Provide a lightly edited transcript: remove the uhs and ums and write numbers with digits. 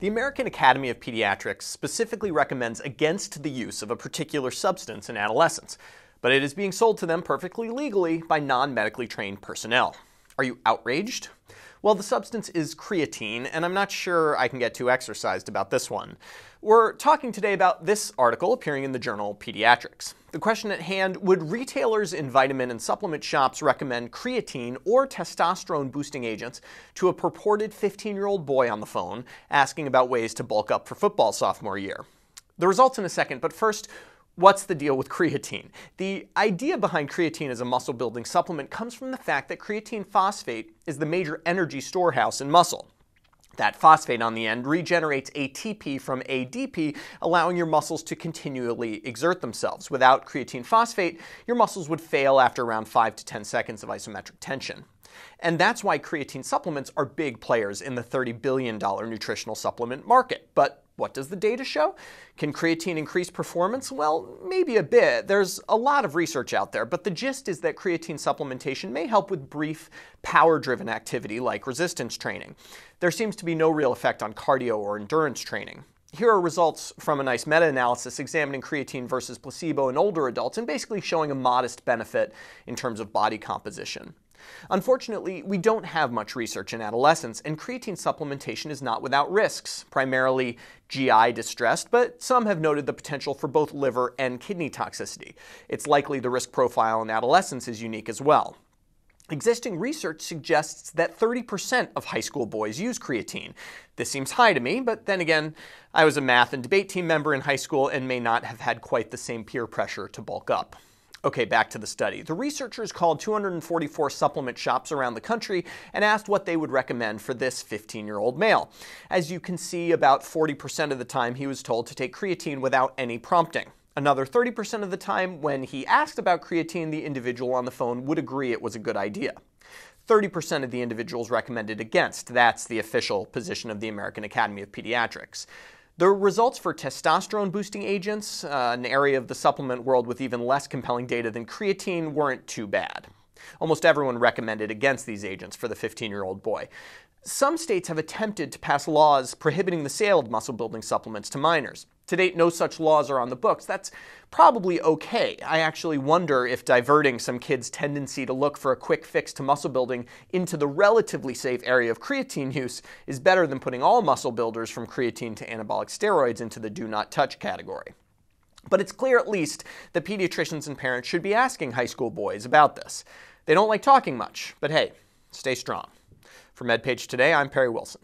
The American Academy of Pediatrics specifically recommends against the use of a particular substance in adolescents, but it is being sold to them perfectly legally by non-medically trained personnel. Are you outraged? Well, the substance is creatine, and I'm not sure I can get too exercised about this one. We're talking today about this article appearing in the journal Pediatrics. The question at hand: would retailers in vitamin and supplement shops recommend creatine or testosterone-boosting agents to a purported 15-year-old boy on the phone asking about ways to bulk up for football sophomore year? The results in a second, but first, what's the deal with creatine? The idea behind creatine as a muscle-building supplement comes from the fact that creatine phosphate is the major energy storehouse in muscle. That phosphate on the end regenerates ATP from ADP, allowing your muscles to continually exert themselves. Without creatine phosphate, your muscles would fail after around 5 to 10 seconds of isometric tension. And that's why creatine supplements are big players in the $30 billion nutritional supplement market. But what does the data show? Can creatine increase performance? Well, maybe a bit. There's a lot of research out there, but the gist is that creatine supplementation may help with brief, power-driven activity like resistance training. There seems to be no real effect on cardio or endurance training. Here are results from a nice meta-analysis examining creatine versus placebo in older adults and basically showing a modest benefit in terms of body composition. Unfortunately, we don't have much research in adolescents, and creatine supplementation is not without risks, primarily GI distress, but some have noted the potential for both liver and kidney toxicity. It's likely the risk profile in adolescents is unique as well. Existing research suggests that 30% of high school boys use creatine. This seems high to me, but then again, I was a math and debate team member in high school and may not have had quite the same peer pressure to bulk up. Okay, back to the study. The researchers called 244 supplement shops around the country and asked what they would recommend for this 15-year-old male. As you can see, about 40% of the time he was told to take creatine without any prompting. Another 30% of the time, when he asked about creatine, the individual on the phone would agree it was a good idea. 30% of the individuals recommended against. That's the official position of the American Academy of Pediatrics. The results for testosterone-boosting agents, an area of the supplement world with even less compelling data than creatine, weren't too bad. Almost everyone recommended against these agents for the 15-year-old boy. Some states have attempted to pass laws prohibiting the sale of muscle-building supplements to minors. To date, no such laws are on the books. That's probably okay. I actually wonder if diverting some kids' tendency to look for a quick fix to muscle building into the relatively safe area of creatine use is better than putting all muscle builders from creatine to anabolic steroids into the do not touch category. But it's clear at least that pediatricians and parents should be asking high school boys about this. They don't like talking much, but hey, stay strong. For MedPage Today, I'm Perry Wilson.